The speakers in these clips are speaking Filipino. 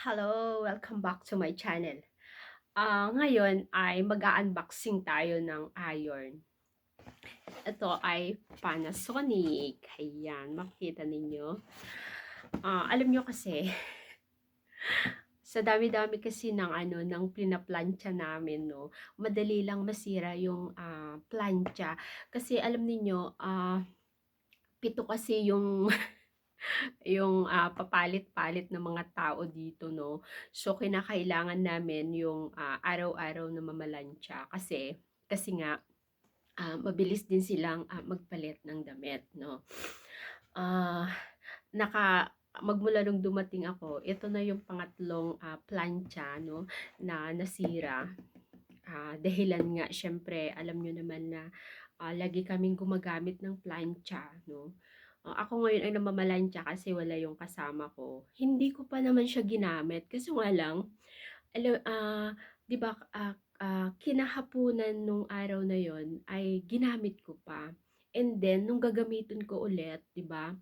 Hello! Welcome back to my channel. Ngayon ay mag-unboxing tayo ng iron. Ito ay Panasonic. Ayan, makikita ninyo. Alam nyo kasi, sa dami-dami kasi ng pinaplantsa namin, no, madali lang masira yung plantsa. Kasi alam niyo, pito kasi yung papalit-palit ng mga tao dito, no. So kinakailangan namin yung araw-araw na mamalansya kasi nga mabilis din silang magpalit ng damit, no. Ah, naka Magmula nung dumating ako, ito na yung pangatlong plancha, no, na nasira. Dahilan nga syempre alam nyo naman na lagi kaming gumagamit ng plancha, no. Ako ngayon ay namamalansya kasi wala yung kasama ko. Hindi ko pa naman siya ginamit kasi nga lang, 'di ba, kinahapunan nung araw na yon ay ginamit ko pa. And then nung gagamitin ko ulit, 'di ba,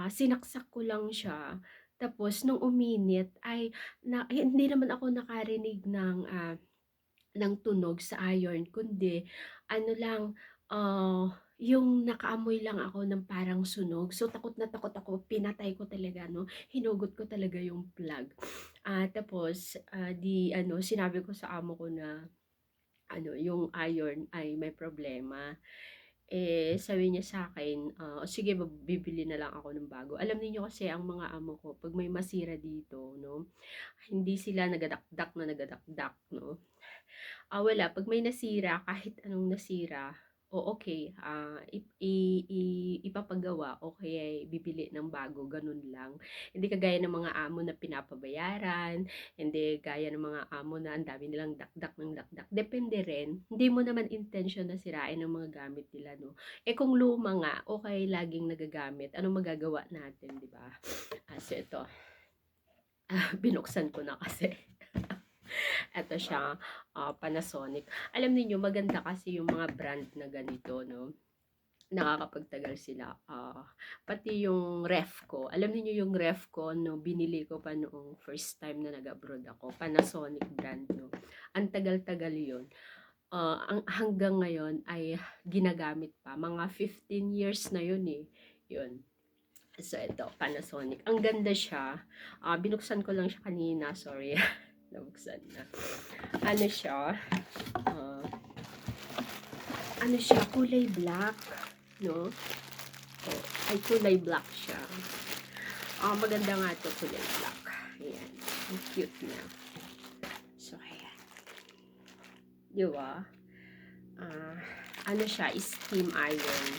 sinaksak ko lang siya. Tapos nung uminit ay hindi naman ako nakarinig ng tunog sa iron kundi ano lang, yung nakaamoy lang ako ng parang sunog. So takot na takot ako, pinatay ko talaga, no, hinugot ko talaga yung plug. Tapos sinabi ko sa amo ko na yung iron ay may problema. Sabi niya sa akin, "O sige, bibili na lang ako ng bago." Alam niyo kasi ang mga amo ko 'pag may masira dito, 'no, hindi sila nagadakdak, 'no. Wala 'pag may nasira, kahit anong nasira, okey, ipapagawa o kaya bibili ng bago, gano'n lang. Hindi kagaya ng mga amo na pinapabayaran, hindi gaya ng mga amo na ang dami nilang dakdak ng dakdak. Depende rin, hindi mo naman intensyon na sirain ang mga gamit nila, 'no. Kung luma nga okey laging nagagamit, anong magagawa natin, 'di ba? So ito, binuksan ko na kasi. Eto siya, Panasonic. Alam niyo maganda kasi yung mga brand na ganito, 'no, nakakapagtagal sila. Pati yung ref ko, alam niyo yung ref ko 'no, binili ko pa noong first time na nag-abroad ako, Panasonic brand, 'no. Ang tagal-tagal yun. Hanggang ngayon ay ginagamit pa, mga 15 years na yun, yun. So ito, Panasonic. Ang ganda siya. Binuksan ko lang siya kanina, sorry. Nabuksan na. Ano siya, ah, kulay black, no? Ay, kulay black siya. Maganda nga to, kulay black. Ayan, ang cute niya. So, ayan. Diba? Ano siya, steam iron.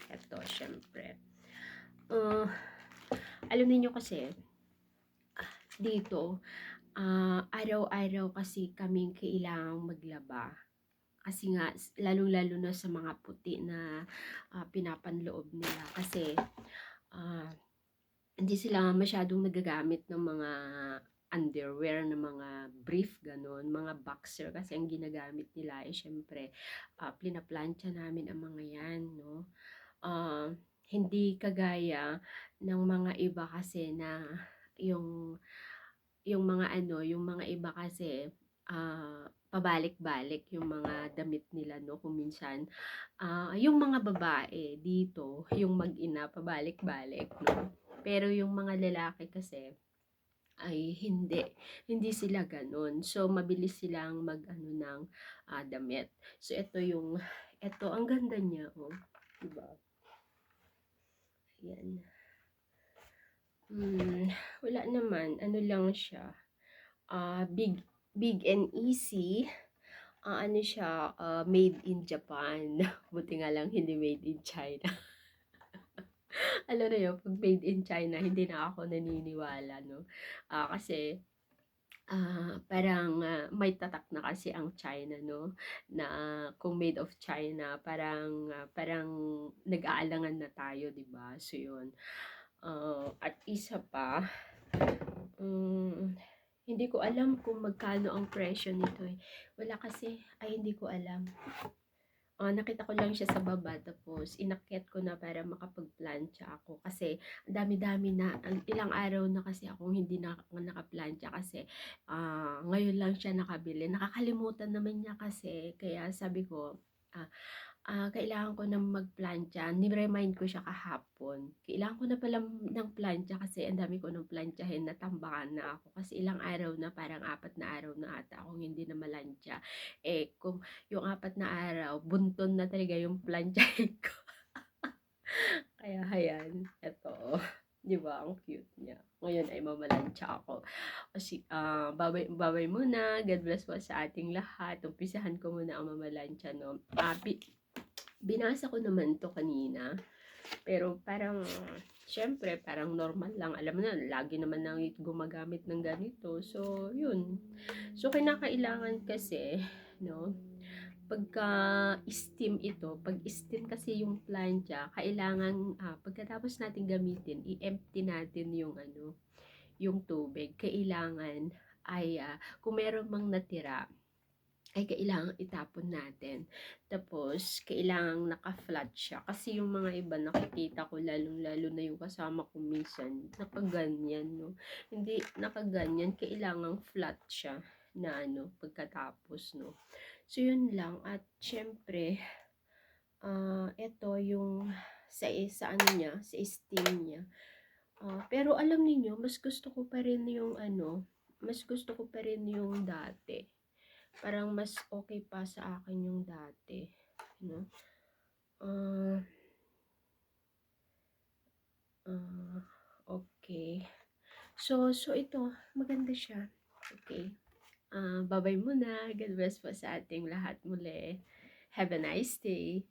Ito, syempre. Alam niyo kasi, dito, araw-araw kasi kaming kailangang maglaba. Kasi nga, lalong-lalo na sa mga puti na pinapanloob nila. Kasi, hindi sila masyadong nagagamit ng mga underwear, ng mga brief, ganon, mga boxer. Kasi ang ginagamit nila ay syempre, pinaplantsa namin ang mga yan, no. Hindi kagaya ng mga iba kasi na yung yung mga iba kasi pabalik-balik yung mga damit nila, no, kung minsan yung mga babae dito, yung mag-ina pabalik-balik, no, pero yung mga lalaki kasi ay hindi sila ganun. So mabilis silang mag-ano ng damit. So ito ang ganda niya, oh, diba? Ayan. Wala naman, ano lang siya, big and easy. Ano siya, made in Japan. Buti nga lang hindi made in China. Alam na yun, pag made in China, hindi na ako naniniwala, no. Kasi parang may tatak na kasi ang China, no, na kung made of China, parang nag-aalangan na tayo, 'di ba? So yun. At isa pa, hindi ko alam kung magkano ang presyo nito, eh. Wala kasi, ay hindi ko alam. Nakita ko lang siya sa baba tapos inakyat ko na para makapagplantsa ako kasi ang dami-dami na ilang araw na kasi akong hindi na nakaplantsa kasi ngayon lang siya nakabili. Nakakalimutan naman niya kasi kaya sabi ko ah, kailangan ko ng magplantsa. Ni-remind ko siya kahapon. Kailangan ko na pala ng plantsa kasi ang dami ko ng plantsahin, natambakan na ako. Kasi ilang araw na, parang 4 na araw na ata akong hindi na malantsa. Kung yung 4 na araw, bunton na talaga yung plantsahin ko. Kaya ayan, eto. 'Di ba, ang cute niya. Ngayon ay mamalantsa ako. Kasi, babay muna. God bless po sa ating lahat. Umpisahan ko muna ang mamalantsa, no? Binasa ko naman to kanina, pero parang, syempre, parang normal lang. Alam mo na, lagi naman nang gumagamit ng ganito. So, yun. So, kinakailangan kasi, no, pagka steam ito, pag steam kasi yung plancha, kailangan, pagkatapos natin gamitin, i-empty natin yung ano, yung tubig. Kailangan ay, kung meron mang natira, ay kailangang itapon natin. Tapos, kailangang naka-flat siya. Kasi yung mga iba nakikita ko, lalong-lalo na yung kasama ko minsan, nakaganyan, no? Hindi nakaganyan, kailangang flat siya na ano, pagkatapos, no? So, yun lang. At, syempre, ito yung sa ano niya, sa steam niya. Pero alam niyo mas gusto ko pa rin yung ano, mas gusto ko pa rin yung dati. Parang mas okay pa sa akin yung dati, no? Ah, ah, okay. So ito, maganda siya. Okay. Bye-bye muna. God bless po sa ating lahat muli. Have a nice day.